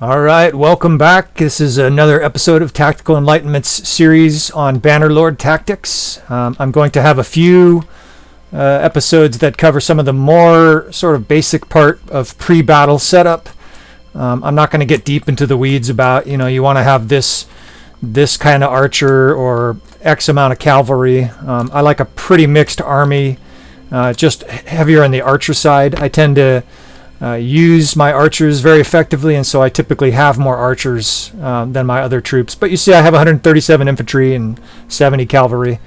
All right, welcome back. This is another episode of Tactical Enlightenment's series on Bannerlord tactics. I'm going to have a few episodes that cover some of the more sort of basic part of pre-battle setup. I'm not going to get deep into the weeds about, you want to have this kind of archer or X amount of cavalry. I like a pretty mixed army, just heavier on the archer side. I tend to use my archers very effectively, and so I typically have more archers than my other troops. But you see I have 137 infantry and 70 cavalry.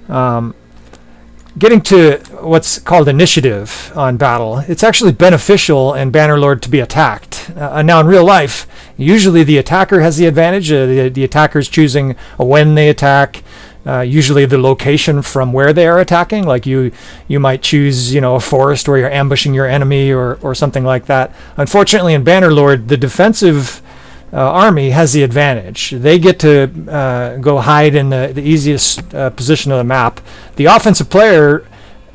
Getting to what's called initiative on battle, it's actually beneficial in Bannerlord to be attacked. Now in real life, usually the attacker has the advantage. The attacker is choosing when they attack, usually the location from where they are attacking. Like you might choose, a forest where you're ambushing your enemy or something like that. Unfortunately, in Bannerlord, the defensive army has the advantage. They get to go hide in the easiest position of the map. The offensive player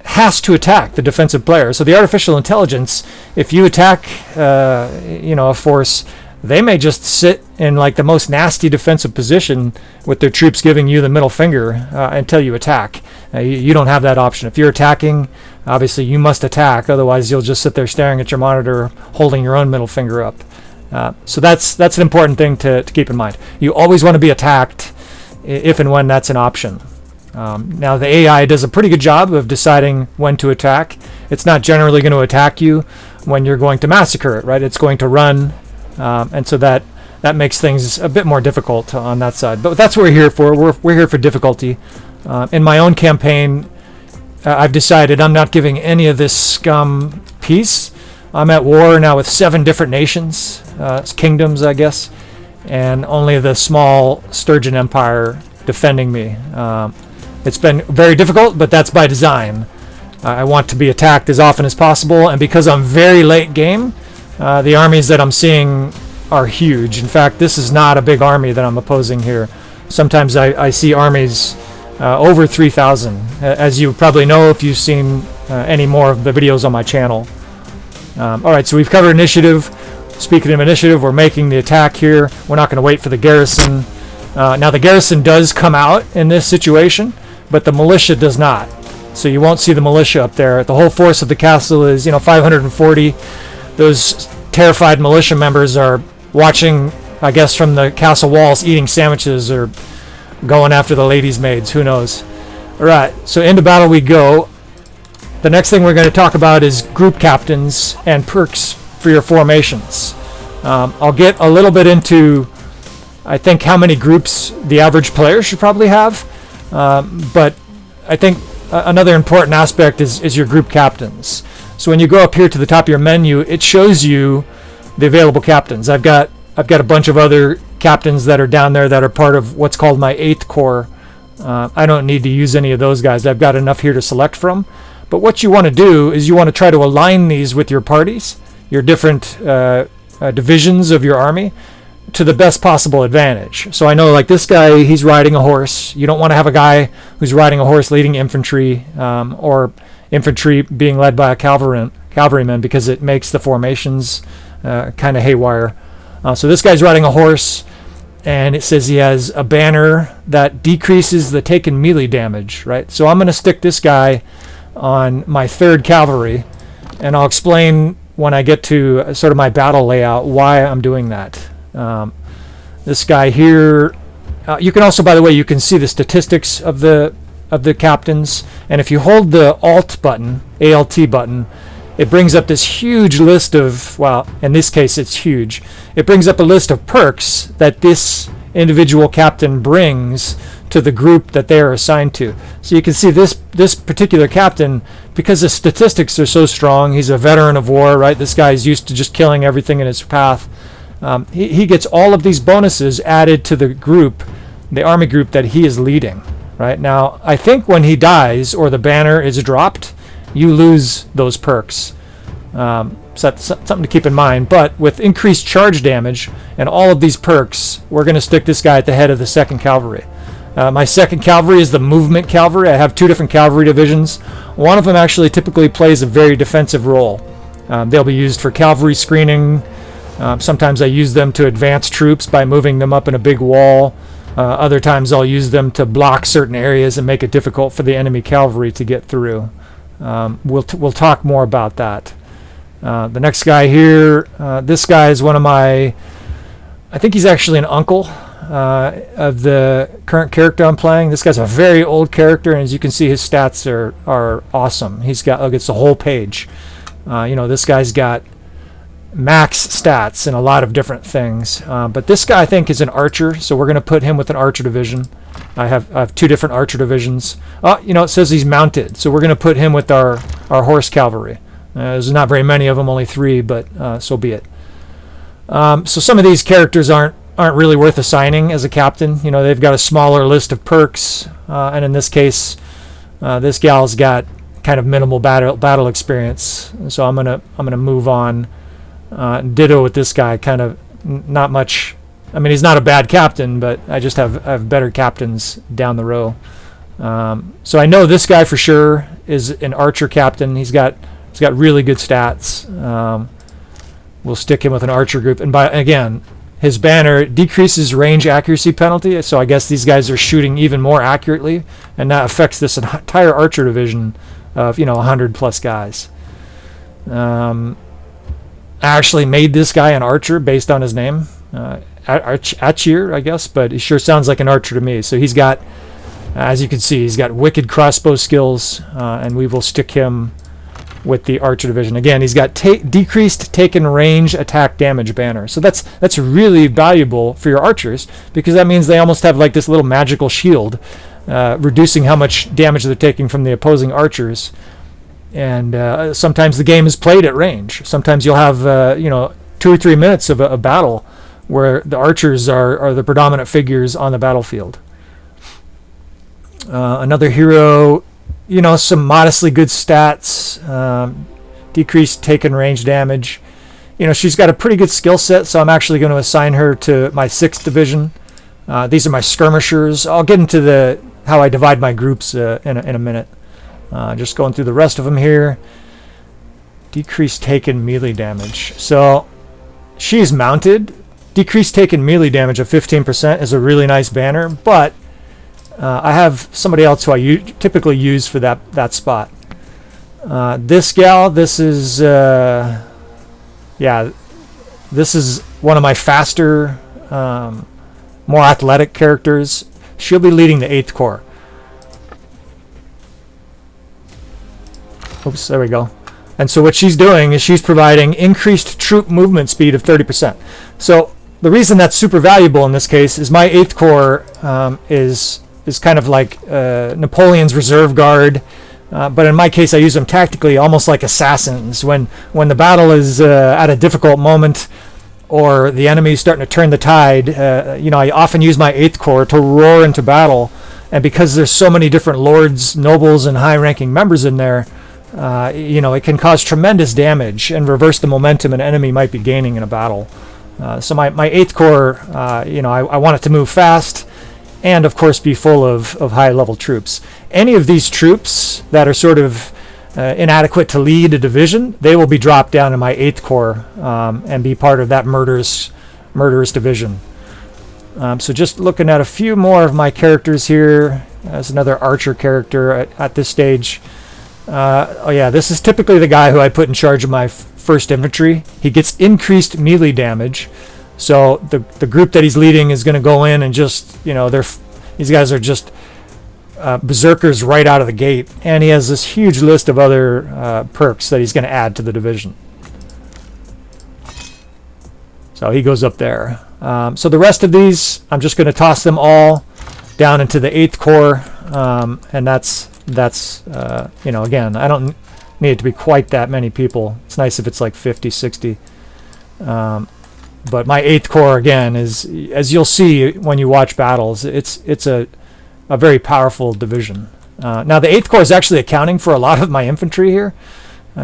has to attack the defensive player. So the artificial intelligence, if you attack, a force, they may just sit in like the most nasty defensive position with their troops giving you the middle finger until you attack. You don't have that option. If you're attacking, obviously you must attack. Otherwise, you'll just sit there staring at your monitor, holding your own middle finger up. So that's an important thing to keep in mind. You always want to be attacked if and when that's an option. Now the AI does a pretty good job of deciding when to attack. It's not generally going to attack you when you're going to massacre it, right? It's going to run, and so that makes things a bit more difficult on that side. But that's what we're here for. We're here for difficulty. In my own campaign, I've decided I'm not giving any of this scum peace. I'm at war now with 7 different nations, kingdoms, I guess, and only the small Sturgeon Empire defending me. It's been very difficult, but that's by design. I want to be attacked as often as possible, and because I'm very late game, the armies that I'm seeing are huge. In fact, this is not a big army that I'm opposing here. Sometimes I see armies over 3,000, as you probably know if you've seen any more of the videos on my channel. All right, so we've covered initiative. Speaking of initiative, we're making the attack here. We're not going to wait for the garrison. Now the garrison does come out in this situation, but the militia does not. So you won't see the militia up there. The whole force of the castle is, 540. Those terrified militia members are watching, I guess, from the castle walls, eating sandwiches or going after the ladies' maids. Who knows? All right, so into battle we go. The next thing we're going to talk about is group captains and perks for your formations. I'll get a little bit into, I think, how many groups the average player should probably have. But I think another important aspect is your group captains. So when you go up here to the top of your menu, it shows you the available captains. I've got a bunch of other captains that are down there that are part of what's called my 8th Corps. I don't need to use any of those guys. I've got enough here to select from. But what you want to do is you want to try to align these with your parties, your different divisions of your army, to the best possible advantage. So I know, like this guy, he's riding a horse. You don't want to have a guy who's riding a horse leading infantry, or infantry being led by a cavalryman, because it makes the formations kind of haywire. So this guy's riding a horse, and it says he has a banner that decreases the taken melee damage, right? So I'm going to stick this guy on my 3rd Cavalry, and I'll explain when I get to sort of my battle layout why I'm doing that. This guy here, you can also, by the way, you can see the statistics of the captains, and if you hold the Alt button, ALT button, it brings up this huge list of, well, in this case it's huge, it brings up a list of perks that this individual captain brings to the group that they are assigned to. So you can see this particular captain, because the statistics are so strong, he's a veteran of war, right? This guy's used to just killing everything in his path. He gets all of these bonuses added to the group, the army group that he is leading, right? Now, I think when he dies or the banner is dropped, you lose those perks. So that's something to keep in mind. But with increased charge damage and all of these perks, we're going to stick this guy at the head of the 2nd Cavalry. My 2nd Cavalry is the movement cavalry. I have 2 different cavalry divisions. One of them actually typically plays a very defensive role. They'll be used for cavalry screening, Sometimes I use them to advance troops by moving them up in a big wall. Other times I'll use them to block certain areas and make it difficult for the enemy cavalry to get through. We'll talk more about that. The next guy here, this guy is one of my, I think he's actually an uncle of the current character I'm playing. This guy's a very old character, and as you can see, his stats are awesome. He's got, look, it's a whole page. This guy's got max stats in a lot of different things. But this guy, I think, is an archer, so we're going to put him with an archer division. I have 2 different archer divisions. It says he's mounted, so we're going to put him with our horse cavalry. There's not very many of them, only 3, but so be it. So some of these characters aren't really worth assigning as a captain. They've got a smaller list of perks, and in this case, this gal's got kind of minimal battle experience. So I'm gonna move on. Ditto with this guy, kind of not much. I mean, he's not a bad captain, but I just have better captains down the row. So I know this guy for sure is an archer captain. He's got really good stats. We'll stick him with an archer group, and again, his banner decreases range accuracy penalty, so I guess these guys are shooting even more accurately, and that affects this entire archer division of 100 plus guys. I actually made this guy an archer based on his name, Achir, I guess, but he sure sounds like an archer to me. So he's got, as you can see, he's got wicked crossbow skills, and we will stick him with the archer division. Again, he's got decreased taken range attack damage banner. So that's really valuable for your archers, because that means they almost have like this little magical shield, reducing how much damage they're taking from the opposing archers. And sometimes the game is played at range. Sometimes you'll have 2 or 3 minutes of a battle where the archers are the predominant figures on the battlefield. Another hero, some modestly good stats, decreased taken range damage. She's got a pretty good skill set, so I'm actually going to assign her to my 6th division. These are my skirmishers. I'll get into how I divide my groups in a minute. Just going through the rest of them here. Decreased taken melee damage. So she's mounted. Decreased taken melee damage of 15% is a really nice banner, but I have somebody else who I typically use for that spot. This gal, this is one of my faster, more athletic characters. She'll be leading the 8th Corps. Oops, there we go. And so what she's doing is she's providing increased troop movement speed of 30%. So the reason that's super valuable in this case is my 8th Corps is kind of like Napoleon's reserve guard, but in my case I use them tactically, almost like assassins. When the battle is at a difficult moment, or the enemy is starting to turn the tide, I often use my 8th Corps to roar into battle. And because there's so many different lords, nobles, and high-ranking members in there, it can cause tremendous damage and reverse the momentum an enemy might be gaining in a battle. So my 8th Corps, I want it to move fast, and of course be full of high-level troops. Any of these troops that are sort of inadequate to lead a division, they will be dropped down in my 8th Corps and be part of that murderous division. So just looking at a few more of my characters here. As another archer character at this stage. This is typically the guy who I put in charge of my 1st infantry. He gets increased melee damage. So the group that he's leading is going to go in and just, these guys are just berserkers right out of the gate. And he has this huge list of other perks that he's going to add to the division. So he goes up there. So the rest of these, I'm just going to toss them all down into the 8th Corps. And that's again, I don't need it to be quite that many people. It's nice if it's like 50, 60. But my 8th Corps, again, is, as you'll see when you watch battles, it's a very powerful division. Now the 8th Corps is actually accounting for a lot of my infantry here.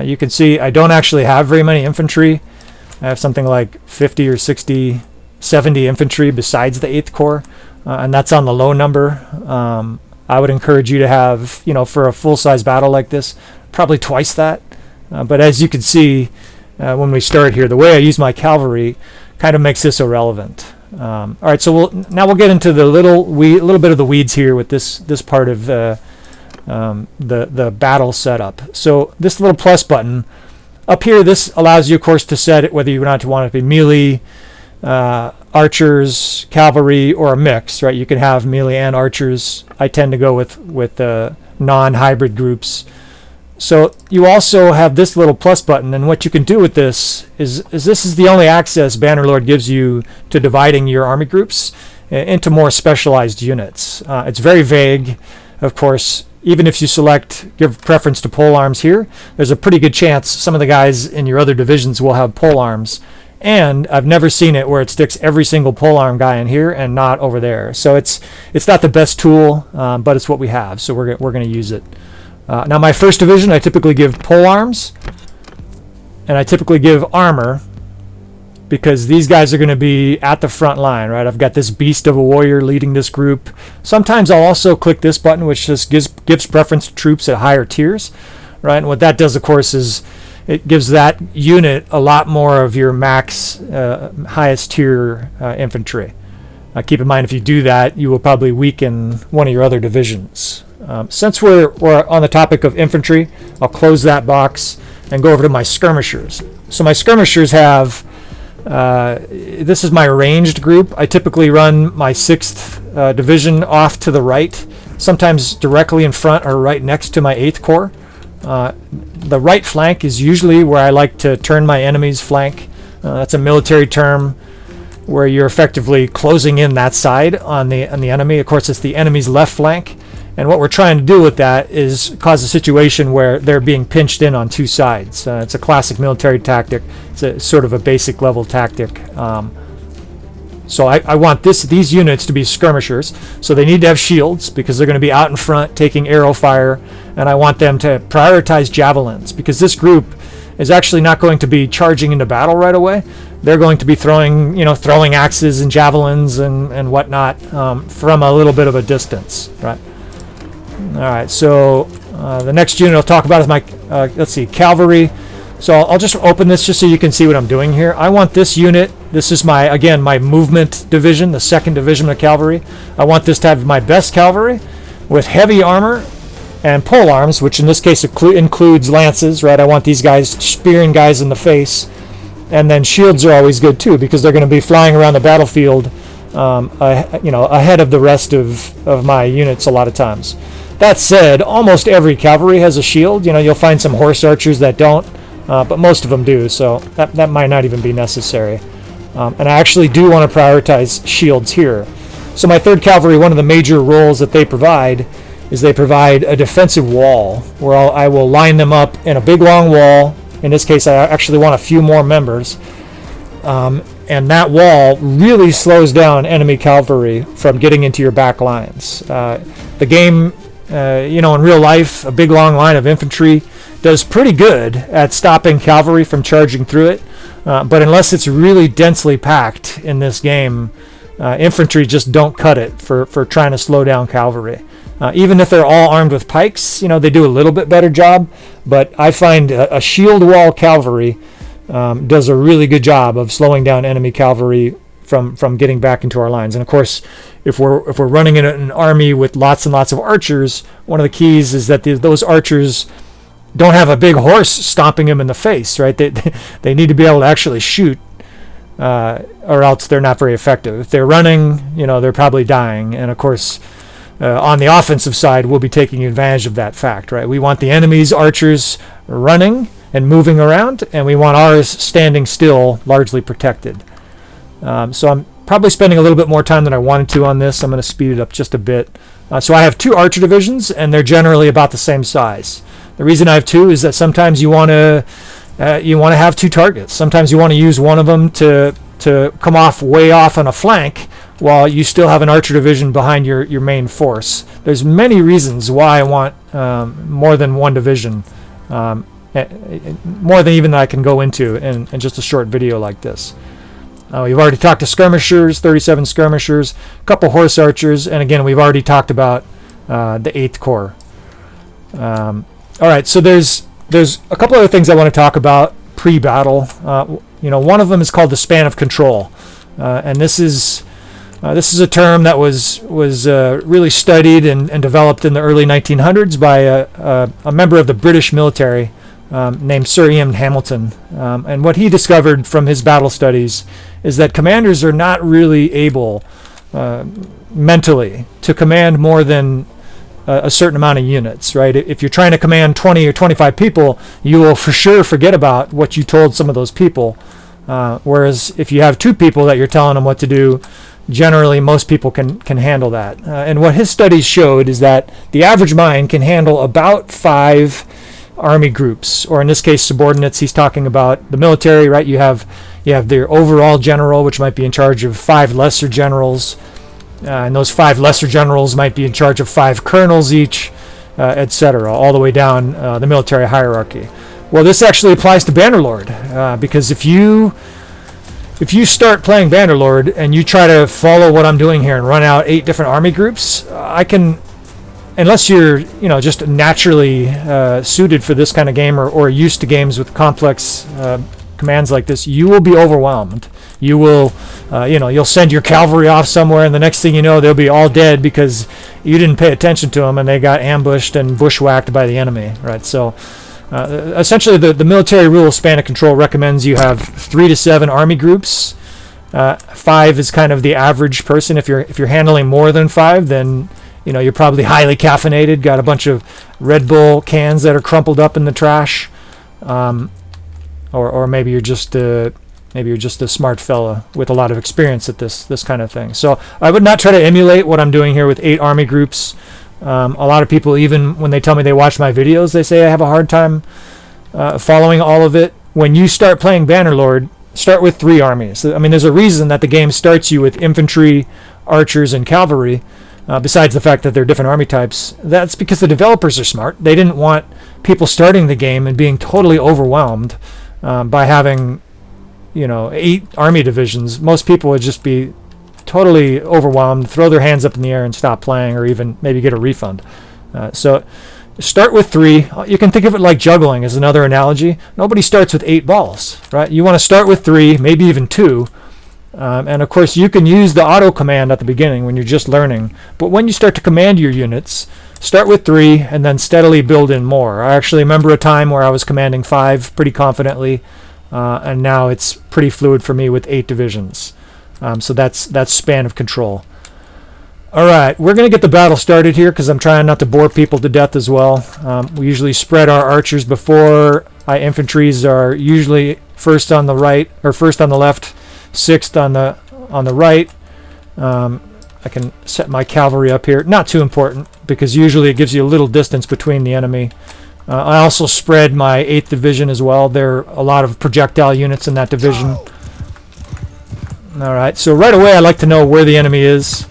You can see I don't actually have very many infantry. I have something like 50 or 60, 70 infantry besides the 8th Corps, and that's on the low number. I would encourage you to have, for a full-size battle like this, probably twice that. But as you can see, when we start here. The way I use my cavalry kind of makes this irrelevant. All right, so now we'll get into the little bit of the weeds here with this part of the battle setup. So this little plus button up here, this allows you, of course, to set it whether you want it to be melee, archers, cavalry, or a mix. Right? You can have melee and archers. I tend to go with non-hybrid groups. So you also have this little plus button, and what you can do with this is this is the only access Bannerlord gives you to dividing your army groups into more specialized units. It's very vague, of course. Even if you give preference to pole arms here, there's a pretty good chance some of the guys in your other divisions will have pole arms. And I've never seen it where it sticks every single pole arm guy in here and not over there. So it's not the best tool, but it's what we have. So we're going to use it. Now my first division, I typically give pole arms, and I typically give armor, because these guys are going to be at the front line, right? I've got this beast of a warrior leading this group. Sometimes I'll also click this button, which just gives preference to troops at higher tiers, right? And what that does, of course, is it gives that unit a lot more of your max highest tier infantry. Keep in mind, if you do that, you will probably weaken one of your other divisions. Since we're on the topic of infantry, I'll close that box and go over to my skirmishers. So my skirmishers have this is my ranged group. I typically run my 6th division off to the right, sometimes directly in front or right next to my 8th Corps. The right flank is usually where I like to turn my enemy's flank. That's a military term where you're effectively closing in that side on the enemy. Of course, it's the enemy's left flank. And what we're trying to do with that is cause a situation where they're being pinched in on two sides. It's a classic military tactic. It's a sort of a basic level tactic. So I want these units to be skirmishers. So they need to have shields because they're going to be out in front taking arrow fire. And I want them to prioritize javelins because this group is actually not going to be charging into battle right away. They're going to be throwing axes and javelins and whatnot from a little bit of a distance, right? All right, so the next unit I'll talk about is my, let's see, cavalry. So I'll just open this just so you can see what I'm doing here. I want this unit, this is again, my movement division, the 2nd division of cavalry. I want this to have my best cavalry with heavy armor and pole arms, which in this case includes lances, right? I want these guys spearing guys in the face. And then shields are always good too because they're going to be flying around the battlefield ahead of the rest of my units a lot of times. That said, almost every cavalry has a shield. You'll find some horse archers that don't, but most of them do, so that might not even be necessary. And I actually do want to prioritize shields here. So my 3rd Cavalry, one of the major roles that they provide is they provide a defensive wall where I will line them up in a big long wall. In this case, I actually want a few more members. And that wall really slows down enemy cavalry from getting into your back lines. The game, in real life, a big long line of infantry does pretty good at stopping cavalry from charging through it. But unless it's really densely packed in this game, infantry just don't cut it for trying to slow down cavalry. Even if they're all armed with pikes, they do a little bit better job. But I find a shield wall cavalry does a really good job of slowing down enemy cavalry from getting back into our lines. And of course, if we're running in an army with lots and lots of archers, one of the keys is that those archers don't have a big horse stomping them in the face, right? They need to be able to actually shoot, or else they're not very effective. If they're running, they're probably dying. And of course, on the offensive side, we'll be taking advantage of that fact, right? We want the enemy's archers running and moving around, and we want ours standing still, largely protected. So I'm probably spending a little bit more time than I wanted to on this. I'm going to speed it up just a bit. So I have 2 archer divisions, and they're generally about the same size. The reason I have 2 is that sometimes you want to have 2 targets. Sometimes you want to use one of them to come way off on a flank while you still have an archer division behind your main force. There's many reasons why I want more than one division, more than even that I can go into in just a short video like this. We've already talked to skirmishers, 37 skirmishers, a couple horse archers, and again, we've already talked about the 8th Corps. All right, so there's a couple other things I want to talk about pre-battle. One of them is called the span of control, and this is a term that was really studied and developed in the early 1900s by a member of the British military named Sir Ian Hamilton. And what he discovered from his battle studies is that commanders are not really able mentally to command more than a certain amount of units, right? If you're trying to command 20 or 25 people, you will for sure forget about what you told some of those people. Whereas if you have 2 people that you're telling them what to do, generally most people can handle that. And what his studies showed is that the average mind can handle about 5 army groups, or in this case subordinates. He's talking about the military, right? You have their overall general, which might be in charge of 5 lesser generals, and those 5 lesser generals might be in charge of 5 colonels each, etc., all the way down the military hierarchy. Well, this actually applies to Bannerlord, because if you start playing Bannerlord and you try to follow what I'm doing here and run out 8 different army groups, unless you're just naturally suited for this kind of game, or used to games with complex commands like this, you will be overwhelmed. You will, you'll send your cavalry off somewhere, and the next thing you know, they'll be all dead because you didn't pay attention to them and they got ambushed and bushwhacked by the enemy, right? So essentially the military rule of span of control recommends you have 3 to 7 army groups. 5 is kind of the average person. If you're handling more than 5, then you're probably highly caffeinated, got a bunch of Red Bull cans that are crumpled up in the trash, or maybe you're just a smart fella with a lot of experience at this kind of thing. So I would not try to emulate what I'm doing here with 8 army groups. A lot of people, even when they tell me they watch my videos, they say I have a hard time following all of it. When you start playing Bannerlord, start with 3 armies. I mean, there's a reason that the game starts you with infantry, archers, and cavalry. Besides the fact that they're different army types, that's because the developers are smart. They didn't want people starting the game and being totally overwhelmed by having, 8 army divisions. Most people would just be totally overwhelmed, throw their hands up in the air and stop playing, or even maybe get a refund. So start with 3. You can think of it like juggling as another analogy. Nobody starts with 8 balls, right? You want to start with 3, maybe even 2. And of course you can use the auto command at the beginning when you're just learning, but when you start to command your units, start with 3 and then steadily build in more. I actually remember a time where I was commanding 5 pretty confidently, and now it's pretty fluid for me with 8 divisions. So that's span of control. Alright, we're going to get the battle started here because I'm trying not to bore people to death as well. We usually spread our archers before. Our infantries are usually first on the right, or first on the left, 6th on the right. I can set my cavalry up here. Not too important because usually it gives you a little distance between the enemy. I also spread my 8th division as well. There are a lot of projectile units in that division. Alright, so right away I like to know where the enemy is.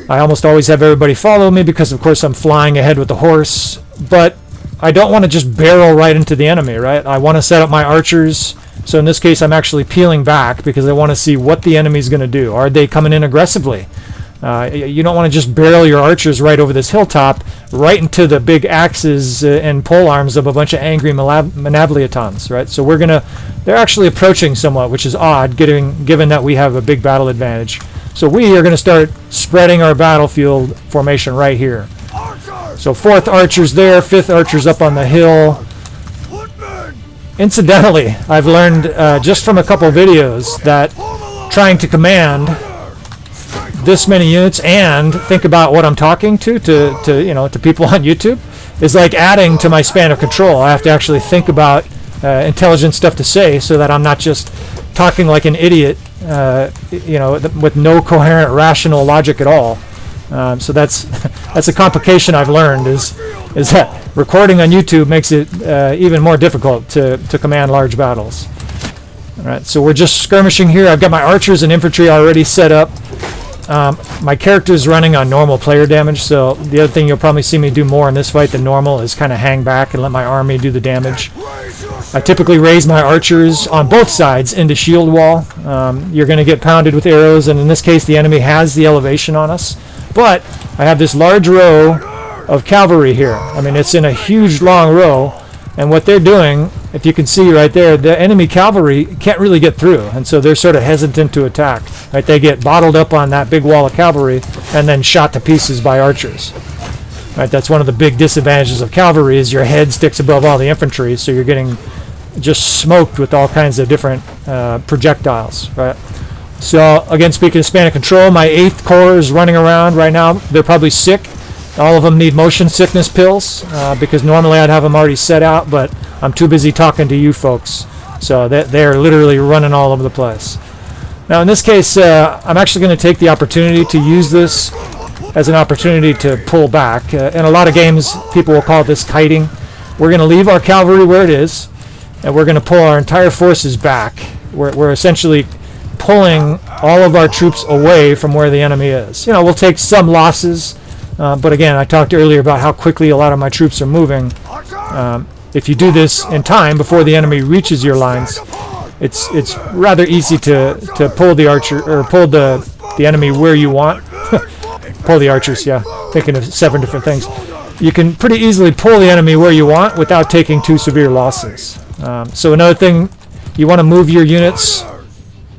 I almost always have everybody follow me because of course I'm flying ahead with the horse, but I don't want to just barrel right into the enemy, right? I want to set up my archers. So in this case I'm actually peeling back because I want to see what the enemy's going to do. Are they coming in aggressively? You don't want to just barrel your archers right over this hilltop, right into the big axes and pole arms of a bunch of angry Manabliatons, right? So they're actually approaching somewhat, which is odd, given that we have a big battle advantage. So we are going to start spreading our battlefield formation right here. So 4th archers there, 5th archers up on the hill. Incidentally, I've learned just from a couple videos that trying to command this many units and think about what I'm talking to people on YouTube is like adding to my span of control. I have to actually think about intelligent stuff to say so that I'm not just talking like an idiot, with no coherent, rational logic at all. So that's a complication I've learned is that recording on YouTube makes it even more difficult to command large battles. All right, so we're just skirmishing here. I've got my archers and infantry already set up. My character is running on normal player damage, so the other thing you'll probably see me do more in this fight than normal is kind of hang back and let my army do the damage. I typically raise my archers on both sides into shield wall. You're going to get pounded with arrows, and in this case the enemy has the elevation on us. But I have this large row of cavalry here. I mean, it's in a huge long row, and what they're doing if you can see right there, the enemy cavalry can't really get through, and so they're sort of hesitant to attack. Right, they get bottled up on that big wall of cavalry and then shot to pieces by archers. Right, that's one of the big disadvantages of cavalry is your head sticks above all the infantry, so you're getting just smoked with all kinds of different projectiles. Right. So again, speaking of span of control, my 8th Corps is running around right now. They're probably sick. All of them need motion sickness pills because normally I'd have them already set out, but I'm too busy talking to you folks. So they're literally running all over the place. Now in this case, I'm actually going to take the opportunity to use this as an opportunity to pull back. In a lot of games, people will call this kiting. We're going to leave our cavalry where it is, and we're going to pull our entire forces back. We're essentially pulling all of our troops away from where the enemy is. You know, we'll take some losses, but again, I talked earlier about how quickly a lot of my troops are moving. If you do this in time before the enemy reaches your lines, it's rather easy to pull the archer or pull the enemy where you want. Pull the archers, yeah. Thinking of 7 different things. You can pretty easily pull the enemy where you want without taking too severe losses. So another thing, you want to move your units.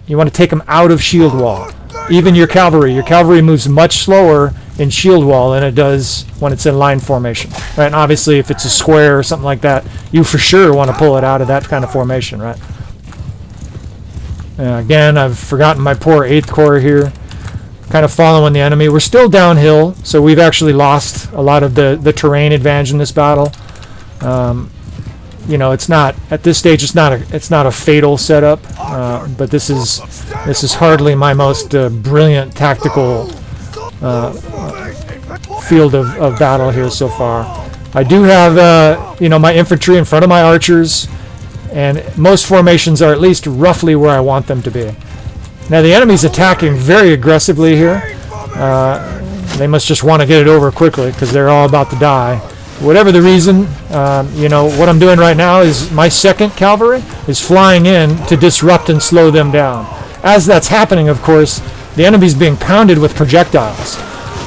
You want to take them out of shield wall. Even your cavalry moves much slower in shield wall than it does when it's in line formation. Right? And obviously, if it's a square or something like that, you for sure want to pull it out of that kind of formation, right? Again, I've forgotten my poor 8th Corps here, kind of following the enemy. We're still downhill, so we've actually lost a lot of the terrain advantage in this battle. You know, it's not at this stage. It's not a fatal setup, but this is hardly my most brilliant tactical field of battle here so far. I do have you know, my infantry in front of my archers, and most formations are at least roughly where I want them to be. Now the enemy's attacking very aggressively here. They must just want to get it over quickly because they're all about to die. Whatever the reason, you know, what I'm doing right now is my 2nd Cavalry is flying in to disrupt and slow them down. As that's happening, of course, the enemy's being pounded with projectiles.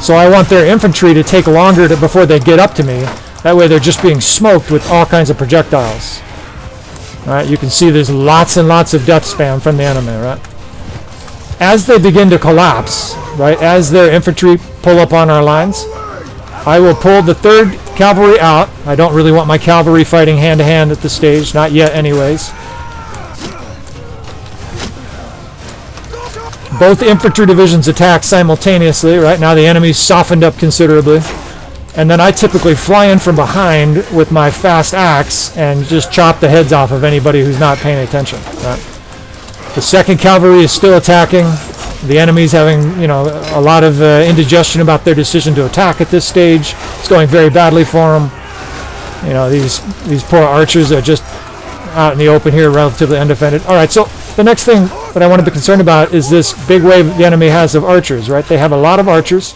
So I want their infantry to take longer before they get up to me. That way they're just being smoked with all kinds of projectiles. All right, you can see there's lots and lots of death spam from the enemy, right? As they begin to collapse, right, as their infantry pull up on our lines, I will pull the 3rd Cavalry out. I don't really want my cavalry fighting hand-to-hand at this stage, not yet anyways. Both infantry divisions attack simultaneously. Right now the enemy's softened up considerably. And then I typically fly in from behind with my fast axe and just chop the heads off of anybody who's not paying attention. Right? The 2nd Cavalry is still attacking. The enemy's having, you know, a lot of indigestion about their decision to attack at this stage. It's going very badly for them. You know, these poor archers are just out in the open here, relatively undefended. All right, so the next thing that I want to be concerned about is this big wave the enemy has of archers, right? They have a lot of archers,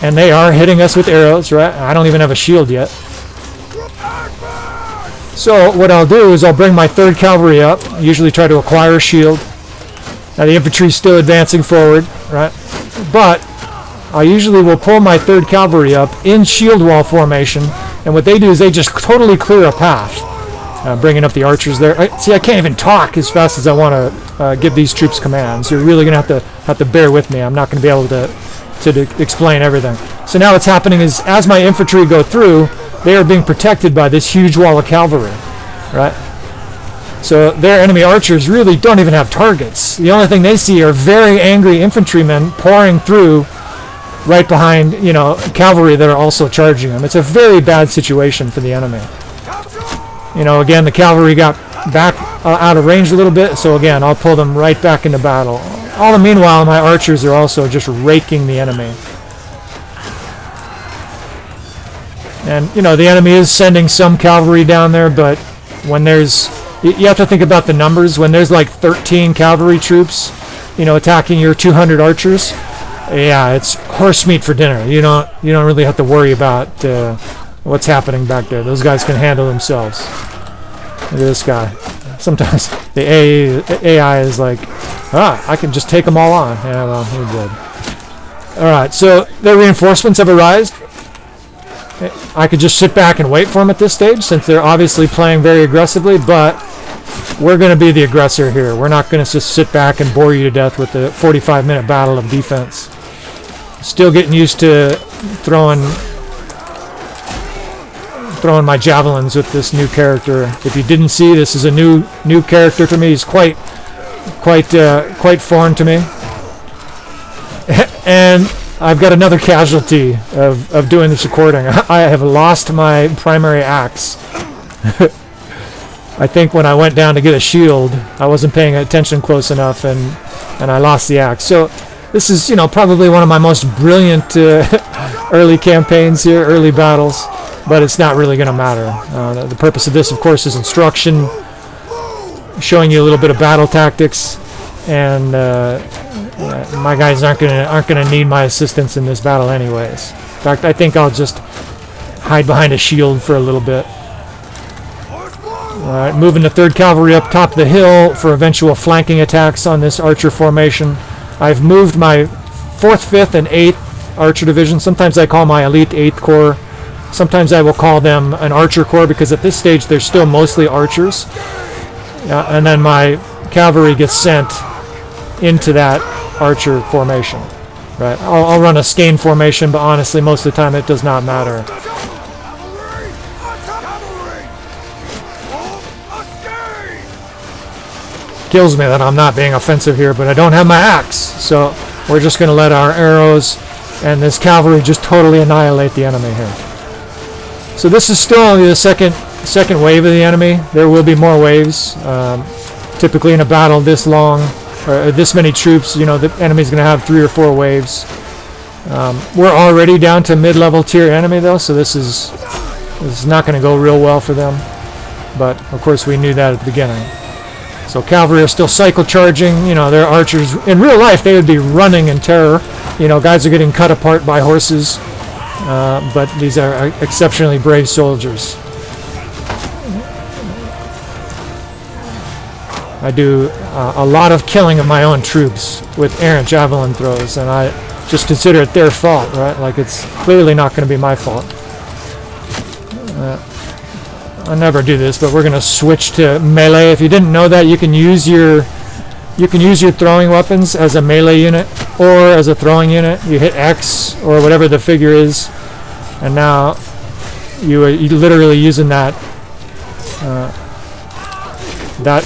and they are hitting us with arrows, right? I don't even have a shield yet. So what I'll do is I'll bring my 3rd Cavalry up. I usually try to acquire a shield. Now the infantry's still advancing forward, right? But I usually will pull my 3rd Cavalry up in shield wall formation, and what they do is they just totally clear a path. Bringing up the archers there. See, I can't even talk as fast as I want to give these troops commands. You're really going to have to bear with me. I'm not going to be able to explain everything. So now what's happening is as my infantry go through, they are being protected by this huge wall of cavalry, right? So their enemy archers really don't even have targets. The only thing they see are very angry infantrymen pouring through right behind, you know, cavalry that are also charging them. It's a very bad situation for the enemy. You know, again, the cavalry got back out of range a little bit, so again, I'll pull them right back into battle. All the meanwhile, my archers are also just raking the enemy. And, you know, the enemy is sending some cavalry down there, but when there's... You have to think about the numbers. When there's like 13 cavalry troops, you know, attacking your 200 archers, yeah, it's horse meat for dinner. You don't really have to worry about what's happening back there. Those guys can handle themselves. Look at this guy. Sometimes the AI is like, I can just take them all on. Yeah, well, he did. All right, so the reinforcements have arrived. I could just sit back and wait for them at this stage, since they're obviously playing very aggressively, but we're going to be the aggressor here. We're not going to just sit back and bore you to death with the 45-minute battle of defense. Still getting used to throwing my javelins with this new character. If you didn't see, this is a new character for me. He's quite foreign to me. And I've got another casualty of doing this recording. I have lost my primary axe. I think when I went down to get a shield, I wasn't paying attention close enough, and I lost the axe. So this is, probably one of my most brilliant early campaigns here, early battles, but it's not really going to matter. The purpose of this, of course, is instruction, showing you a little bit of battle tactics, and my guys aren't gonna need my assistance in this battle anyways. In fact, I think I'll just hide behind a shield for a little bit. Alright, moving the 3rd Cavalry up top of the hill for eventual flanking attacks on this archer formation. I've moved my 4th, 5th, and 8th Archer Division. Sometimes I call my Elite 8th Corps. Sometimes I will call them an Archer Corps, because at this stage they're still mostly archers. And then my cavalry gets sent into that archer formation. Right? I'll run a skein formation, but honestly, most of the time it does not matter. Kills me that I'm not being offensive here, but I don't have my axe, so we're just going to let our arrows and this cavalry just totally annihilate the enemy here. So this is still only the second wave of the enemy. There will be more waves. Typically in a battle this long, or this many troops, the enemy's going to have 3 or 4 waves. We're already down to mid-level tier enemy though, so this is not going to go real well for them. But of course we knew that at the beginning. So cavalry are still cycle charging. They're archers. In real life, they would be running in terror. Guys are getting cut apart by horses. But these are exceptionally brave soldiers. I do a lot of killing of my own troops with errant javelin throws, and I just consider it their fault, right? Like, it's clearly not going to be my fault. I never do this, but we're going to switch to melee. If you didn't know that, you can use your throwing weapons as a melee unit or as a throwing unit. You hit X or whatever the figure is, and now you're literally using that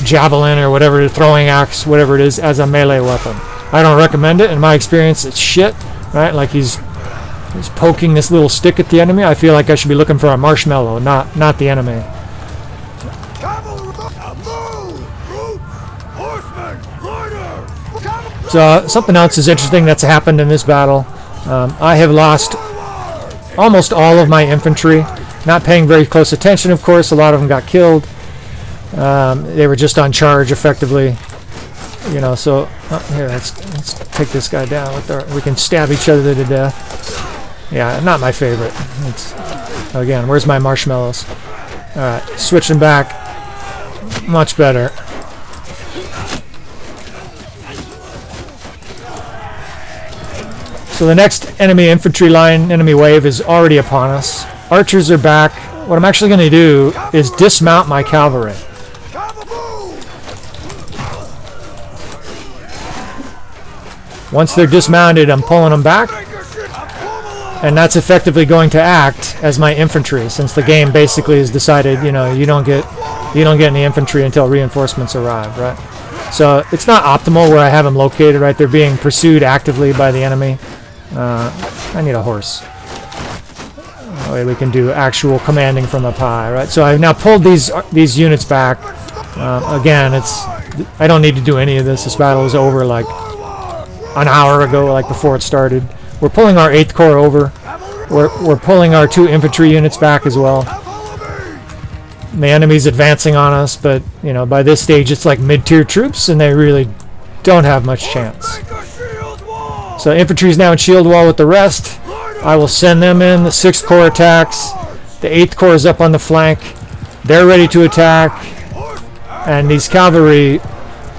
javelin or whatever, throwing axe, whatever it is, as a melee weapon. I don't recommend it. In my experience, it's shit, right? Like he's poking this little stick at the enemy. I feel like I should be looking for a marshmallow, not the enemy. So something else is interesting that's happened in this battle. I have lost almost all of my infantry. Not paying very close attention, of course. A lot of them got killed. They were just on charge, effectively. So here, let's take this guy down. We can stab each other to death. Yeah, not my favorite. Again, where's my marshmallows? All right, switching back. Much better. So the next enemy infantry line, enemy wave, is already upon us. Archers are back. What I'm actually going to do is dismount my cavalry. Once they're dismounted, I'm pulling them back, and that's effectively going to act as my infantry, since the game basically has decided, you don't get any infantry until reinforcements arrive, right? So it's not optimal where I have them located, right? They're being pursued actively by the enemy. I need a horse. That way we can do actual commanding from up high, right? So I've now pulled these units back. Again, I don't need to do any of this. This battle is over like an hour ago, like before it started. We're pulling our 8th Corps over. We're pulling our 2 infantry units back as well. The enemy's advancing on us, but by this stage it's like mid-tier troops, and they really don't have much chance. So infantry's now in shield wall with the rest. I will send them in. The 6th Corps attacks. The 8th Corps is up on the flank. They're ready to attack, and these cavalry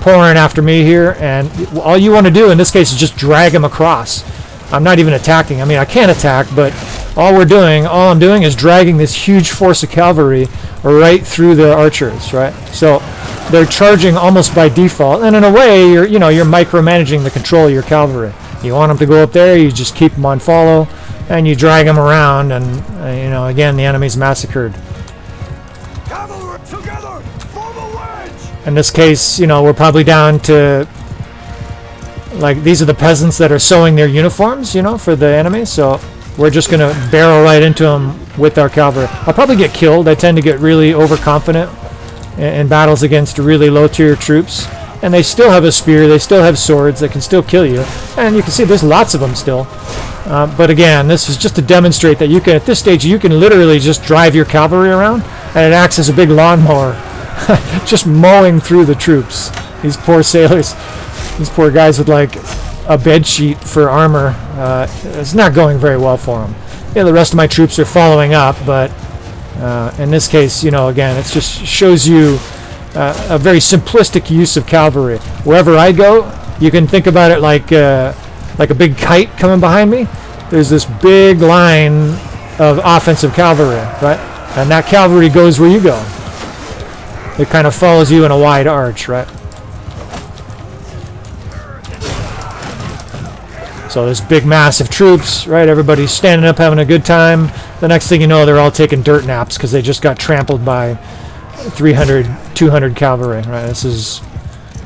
pouring after me here, and all you want to do in this case is just drag them across. I'm not even attacking. I mean, I can attack, but all I'm doing is dragging this huge force of cavalry right through the archers, right? So they're charging almost by default, and in a way, you're micromanaging the control of your cavalry. You want them to go up there, you just keep them on follow, and you drag them around, and again, the enemy's massacred. Cavalry together, form a wedge. In this case, we're probably down to, like, these are the peasants that are sewing their uniforms, for the enemy. So we're just going to barrel right into them with our cavalry. I'll probably get killed. I tend to get really overconfident in battles against really low-tier troops. And they still have a spear. They still have swords. They can still kill you. And you can see there's lots of them still. But again, this is just to demonstrate that at this stage, you can literally just drive your cavalry around, and it acts as a big lawnmower, just mowing through the troops. These poor sailors. These poor guys with like a bed sheet for armor. It's not going very well for them. The rest of my troops are following up, but in this case, again, it just shows you a very simplistic use of cavalry. Wherever I go, you can think about it like a big kite coming behind me. There's this big line of offensive cavalry, right? And that cavalry goes where you go. It kind of follows you in a wide arch, right? So this big mass of troops, right? Everybody's standing up having a good time. The next thing you know, they're all taking dirt naps because they just got trampled by 300, 200 cavalry, right? This is,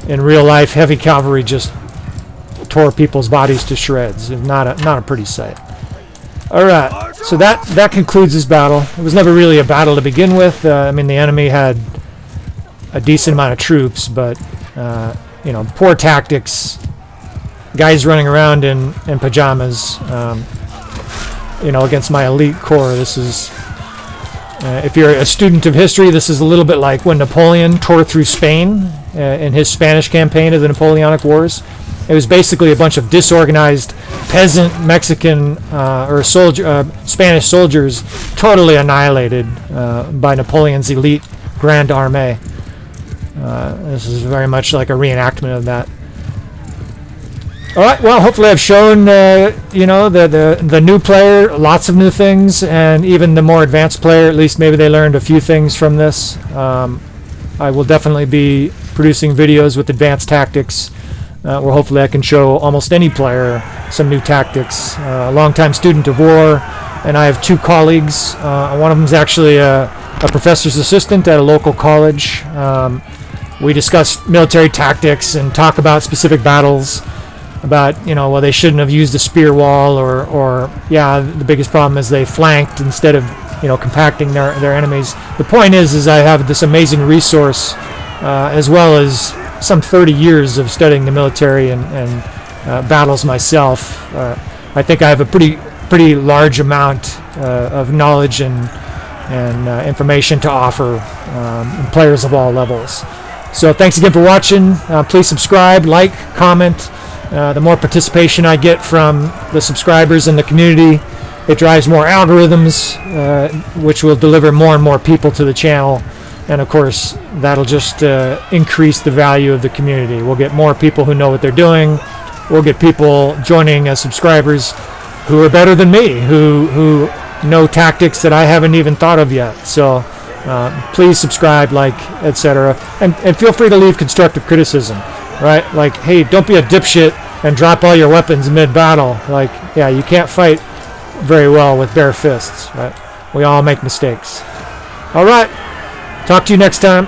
in real life, heavy cavalry just tore people's bodies to shreds. Not a pretty sight. All right, so that concludes this battle. It was never really a battle to begin with. I mean, the enemy had a decent amount of troops, but poor tactics. Guys running around in pajamas, against my elite corps. This is, if you're a student of history, this is a little bit like when Napoleon tore through Spain in his Spanish campaign of the Napoleonic Wars. It was basically a bunch of disorganized peasant Mexican or Spanish soldiers totally annihilated by Napoleon's elite Grand Armée. This is very much like a reenactment of that. All right. Well, hopefully I've shown the new player lots of new things, and even the more advanced player, at least maybe they learned a few things from this. I will definitely be producing videos with advanced tactics, where hopefully I can show almost any player some new tactics. A longtime student of war, and I have two colleagues. One of them is actually a professor's assistant at a local college. We discuss military tactics and talk about specific battles. About they shouldn't have used a spear wall, or the biggest problem is they flanked instead of compacting their enemies. The point is I have this amazing resource, as well as some 30 years of studying the military and battles myself. I think I have a pretty large amount of knowledge and information to offer players of all levels. So thanks again for watching. Please subscribe, like, comment. The more participation I get from the subscribers in the community, it drives more algorithms, which will deliver more and more people to the channel. And of course, that'll just increase the value of the community. We'll get more people who know what they're doing. We'll get people joining as subscribers who are better than me, who know tactics that I haven't even thought of yet. So please subscribe, like, etc. And feel free to leave constructive criticism. Right? Like, hey, don't be a dipshit and drop all your weapons mid-battle. Like, you can't fight very well with bare fists, right? We all make mistakes. All right. Talk to you next time.